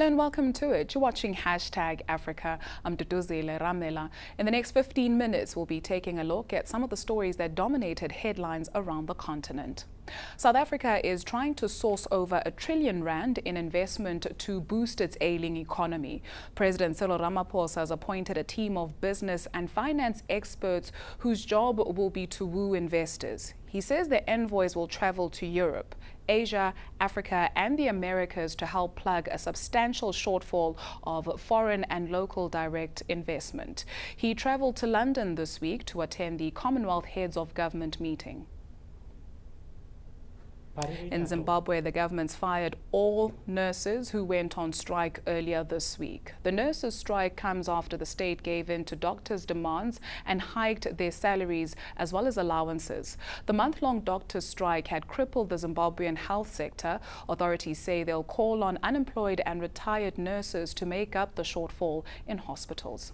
and welcome to it. You're watching #Africa. I'm Duduzile Ramela. In the next 15 minutes, we'll be taking a look at some of the stories that dominated headlines around the continent. South Africa is trying to source over R1 trillion in investment to boost its ailing economy. President Cyril Ramaphosa has appointed a team of business and finance experts whose job will be to woo investors. He says the envoys will travel to Europe, Asia, Africa and the Americas to help plug a substantial shortfall of foreign and local direct investment. He traveled to London this week to attend the Commonwealth Heads of Government meeting. In Zimbabwe, the government's fired all nurses who went on strike earlier this week. The nurses' strike comes after the state gave in to doctors' demands and hiked their salaries as well as allowances. The month-long doctors' strike had crippled the Zimbabwean health sector. Authorities say they'll call on unemployed and retired nurses to make up the shortfall in hospitals.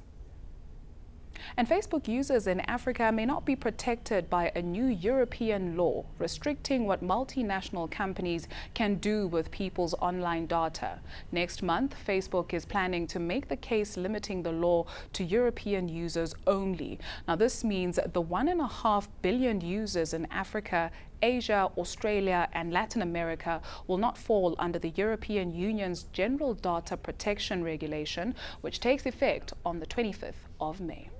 And Facebook users in Africa may not be protected by a new European law restricting what multinational companies can do with people's online data. Next month, Facebook is planning to make the case limiting the law to European users only. Now, this means the 1.5 billion users in Africa, Asia, Australia and Latin America will not fall under the European Union's General Data Protection Regulation, which takes effect on the 25th of May.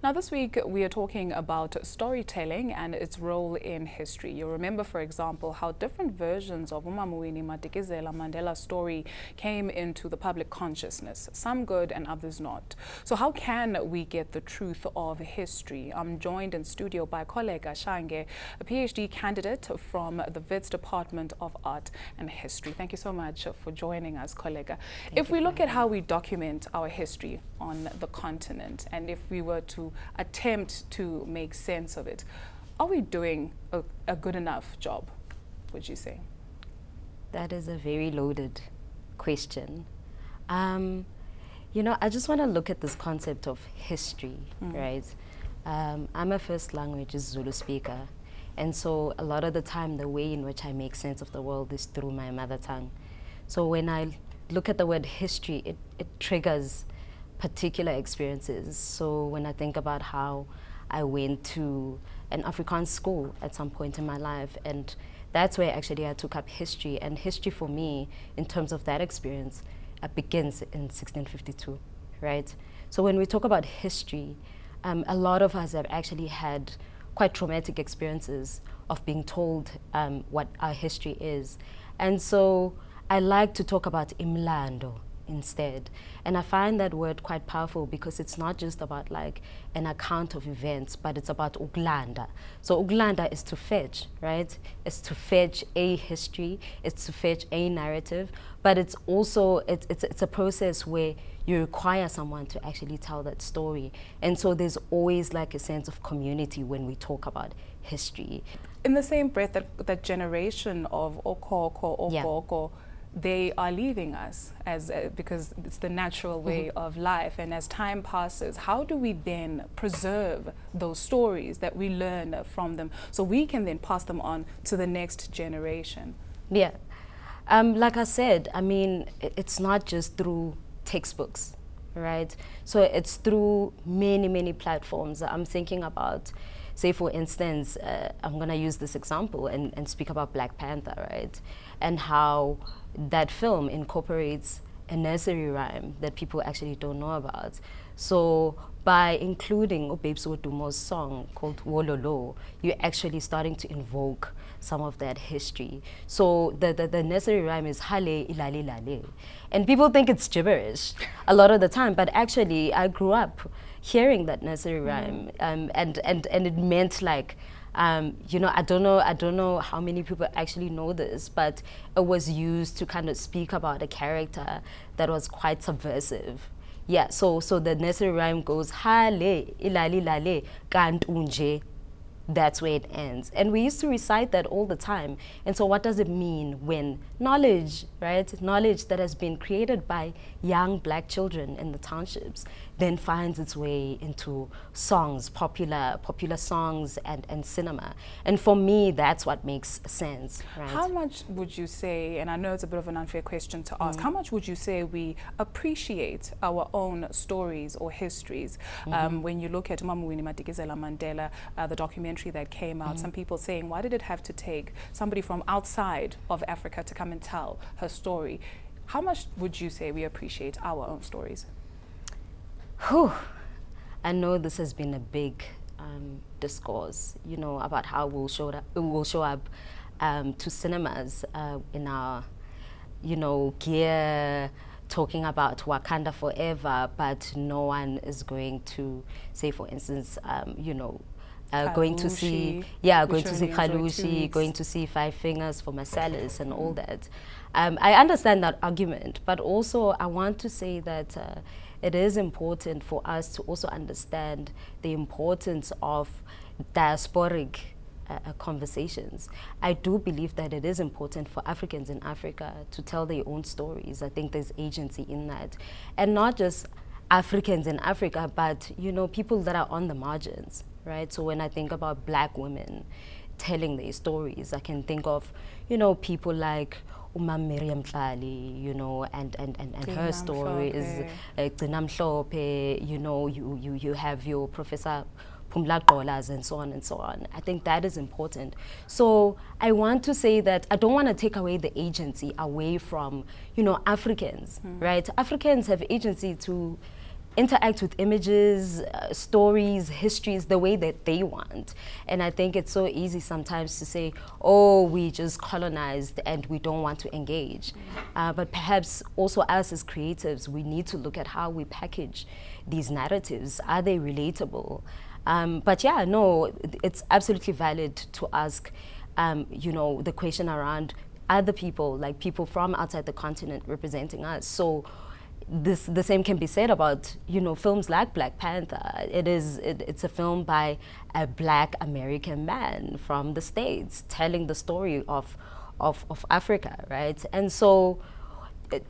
Now, this week we are talking about storytelling and its role in history. You'll remember, for example, how different versions of uMam'Winnie Madikizela Mandela's story came into the public consciousness, some good and others not. So how can we get the truth of history? I'm joined in studio by Kollega Shange, a PhD candidate from the Wits Department of Art and History. Thank you so much for joining us, Kollega. If we look at how we document our history on the continent, and if we were to attempt to make sense of it, are we doing a good enough job, would you say? That is a very loaded question. You know, I just want to look at this concept of history, right? I'm a first language Zulu speaker, and so a lot of the time the way in which I make sense of the world is through my mother tongue. So when I look at the word history, it triggers particular experiences. So when I think about how I went to an Afrikaans school at some point in my life, and that's where actually I took up history. And history for me, in terms of that experience, begins in 1652, right? So when we talk about history, a lot of us have actually had quite traumatic experiences of being told what our history is. And so I like to talk about imlando instead. And I find that word quite powerful because it's not just about like an account of events, but it's about ukulanda. So ukulanda is to fetch, right? It's to fetch a history, it's to fetch a narrative, but it's also, it's a process where you require someone to actually tell that story. And so there's always like a sense of community when we talk about history. In the same breath, that generation of okoko, they are leaving us because it's the natural way of life. And as time passes, how do we then preserve those stories that we learn from them so we can then pass them on to the next generation? Yeah, like I said, I mean, it's not just through textbooks, right? So it's through many, many platforms. I'm thinking about, say for instance, I'm gonna use this example and speak about Black Panther, right? And how that film incorporates a nursery rhyme that people actually don't know about. So by including Obebs Wodumo's song called Wololo, you're actually starting to invoke some of that history. So the nursery rhyme is Hale Ilale Lale. And people think it's gibberish a lot of the time, but actually I grew up hearing that nursery rhyme, and it meant like, you know, I don't know how many people actually know this, but it was used to kind of speak about a character that was quite subversive. Yeah, so the nursery rhyme goes Hale ilali lale kantunje. That's where it ends. And we used to recite that all the time. And so what does it mean when knowledge, right? Knowledge that has been created by young Black children in the townships then finds its way into songs, popular songs and cinema. And for me, that's what makes sense. Right? How much would you say, and I know it's a bit of an unfair question to ask, how much would you say we appreciate our own stories or histories? When you look at Mamwini Madikizela Mandela, the documentary that came out, some people saying, why did it have to take somebody from outside of Africa to come and tell her story? How much would you say we appreciate our own stories? Whew. I know this has been a big discourse, you know, about how we'll show up to cinemas in our, you know, gear, talking about Wakanda forever, but no one is going to say, for instance, you know, going to see Kalushi, going to see Five Fingers for Marcellus and all that. I understand that argument, but also I want to say that it is important for us to also understand the importance of diasporic conversations. I do believe that it is important for Africans in Africa to tell their own stories. I think there's agency in that. And not just Africans in Africa, but, you know, people that are on the margins, right? So when I think about Black women telling their stories, I can think of, you know, people like Miriam Tlali, you know, and her story is you know, you have your Professor Pumla Dollars and so on and so on. I think that is important. So I want to say that I don't want to take away the agency away from, you know, Africans, right? Africans have agency to interact with images, stories, histories, the way that they want. And I think it's so easy sometimes to say, oh, we just colonized and we don't want to engage. But perhaps also us as creatives, we need to look at how we package these narratives. Are they relatable? But yeah, no, it's absolutely valid to ask, you know, the question around other people, like people from outside the continent representing us. So the same can be said about, you know, films like Black Panther. It's a film by a Black American man from the States telling the story of Africa, right? And so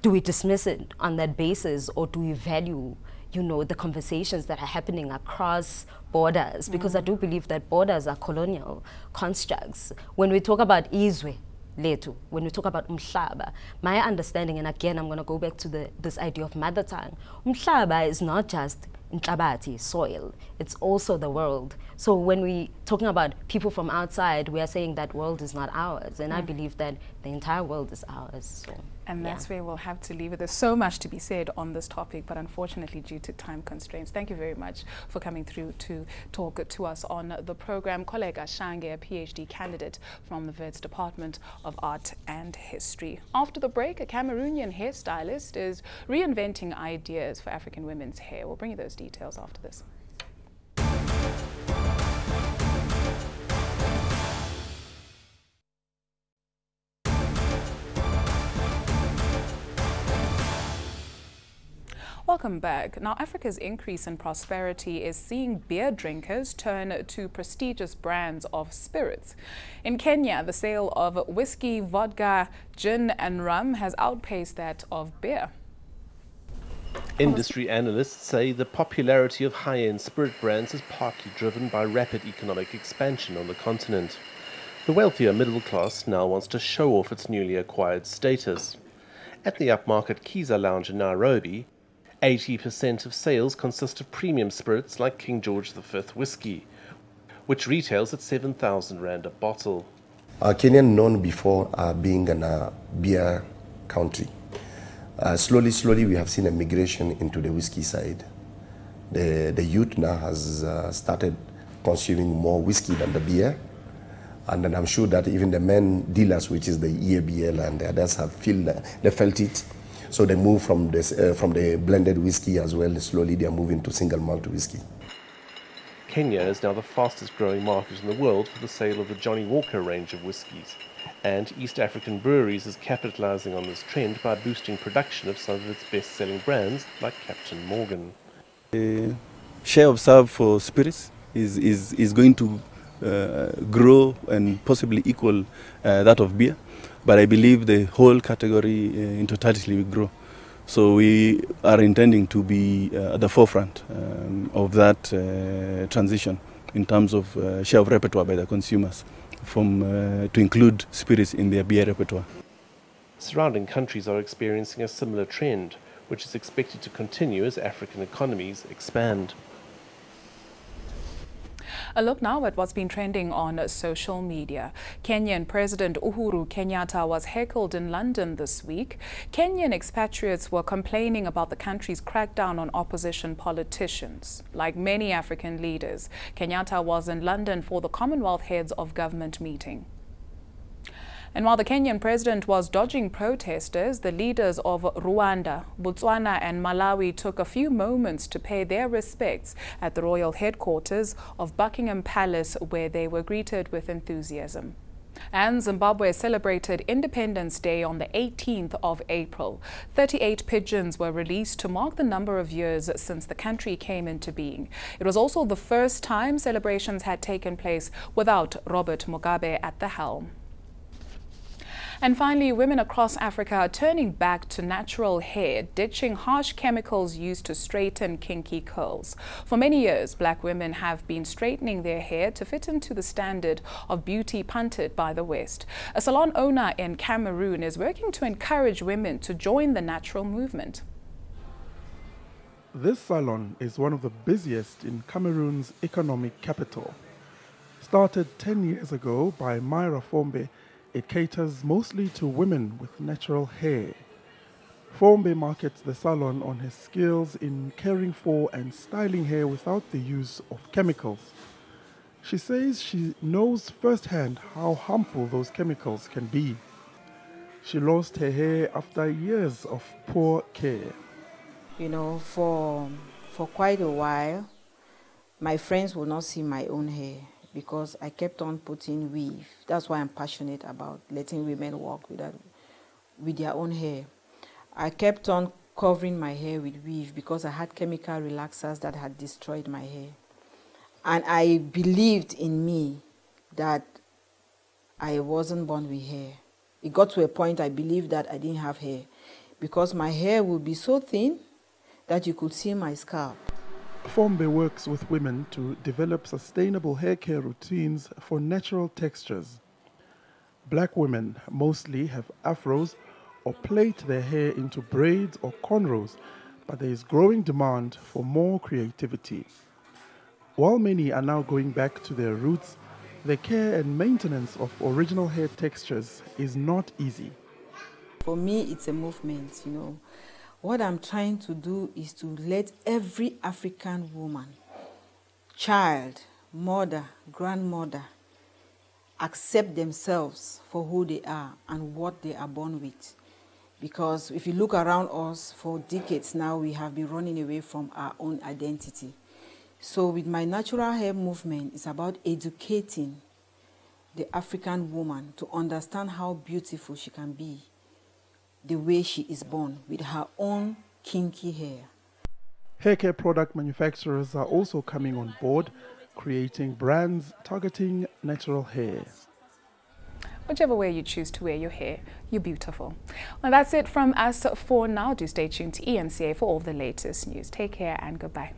do we dismiss it on that basis, or do we value, you know, the conversations that are happening across borders? Because I do believe that borders are colonial constructs. When we talk about Izwe, Letu, when we talk about Umhlaba, my understanding, and again I'm going to go back to this idea of mother tongue, Umhlaba is not just Ntlabati, soil, it's also the world. So when we talking about people from outside, we are saying that world is not ours, and I believe that the entire world is ours. So, and that's where we'll have to leave it. There's so much to be said on this topic, but unfortunately due to time constraints. Thank you very much for coming through to talk to us on the program. Kollega Shange, a PhD candidate from the Wits Department of Art and History. After the break, a Cameroonian hairstylist is reinventing ideas for African women's hair. We'll bring you those details after this. Welcome back. Now, Africa's increase in prosperity is seeing beer drinkers turn to prestigious brands of spirits. In Kenya, the sale of whiskey, vodka, gin and rum has outpaced that of beer. Industry analysts say the popularity of high-end spirit brands is partly driven by rapid economic expansion on the continent. The wealthier middle class now wants to show off its newly acquired status. At the upmarket Kiza Lounge in Nairobi, 80% of sales consist of premium spirits like King George V whiskey, which retails at 7,000 Rand a bottle. Kenya known before being a beer country. Slowly we have seen a migration into the whiskey side. The youth now has started consuming more whiskey than the beer. And then I'm sure that even the men dealers, which is the EABL and the others, they felt it. So they move from the blended whiskey as well. Slowly they are moving to single malt whiskey. Kenya is now the fastest growing market in the world for the sale of the Johnny Walker range of whiskies. And East African breweries is capitalizing on this trend by boosting production of some of its best-selling brands like Captain Morgan. The share of serve for spirits is going to grow and possibly equal that of beer. But I believe the whole category in totality will grow. So we are intending to be at the forefront of that transition in terms of share of repertoire by the consumers, to include spirits in their beer repertoire. Surrounding countries are experiencing a similar trend, which is expected to continue as African economies expand. A look now at what's been trending on social media. Kenyan President Uhuru Kenyatta was heckled in London this week. Kenyan expatriates were complaining about the country's crackdown on opposition politicians. Like many African leaders, Kenyatta was in London for the Commonwealth Heads of Government meeting. And while the Kenyan president was dodging protesters, the leaders of Rwanda, Botswana and Malawi took a few moments to pay their respects at the royal headquarters of Buckingham Palace, where they were greeted with enthusiasm. And Zimbabwe celebrated Independence Day on the 18th of April. 38 pigeons were released to mark the number of years since the country came into being. It was also the first time celebrations had taken place without Robert Mugabe at the helm. And finally, women across Africa are turning back to natural hair, ditching harsh chemicals used to straighten kinky curls. For many years, black women have been straightening their hair to fit into the standard of beauty punted by the West. A salon owner in Cameroon is working to encourage women to join the natural movement. This salon is one of the busiest in Cameroon's economic capital. Started 10 years ago by Myra Fombe, it caters mostly to women with natural hair. Fombe markets the salon on his skills in caring for and styling hair without the use of chemicals. She says she knows firsthand how harmful those chemicals can be. She lost her hair after years of poor care. You know, for quite a while, my friends would not see my own hair, because I kept on putting weave. That's why I'm passionate about letting women walk with their own hair. I kept on covering my hair with weave because I had chemical relaxers that had destroyed my hair. And I believed in me that I wasn't born with hair. It got to a point I believed that I didn't have hair because my hair would be so thin that you could see my scalp. Fombe works with women to develop sustainable hair care routines for natural textures. Black women mostly have afros or plait their hair into braids or cornrows, but there is growing demand for more creativity. While many are now going back to their roots, the care and maintenance of original hair textures is not easy. For me, it's a movement, you know. What I'm trying to do is to let every African woman, child, mother, grandmother, accept themselves for who they are and what they are born with. Because if you look around us, for decades now, we have been running away from our own identity. So with my natural hair movement, it's about educating the African woman to understand how beautiful she can be the way she is born, with her own kinky hair. Hair care product manufacturers are also coming on board, creating brands targeting natural hair. Whichever way you choose to wear your hair, you're beautiful. Well, that's it from us for now. Do stay tuned to EMCA for all the latest news. Take care and goodbye.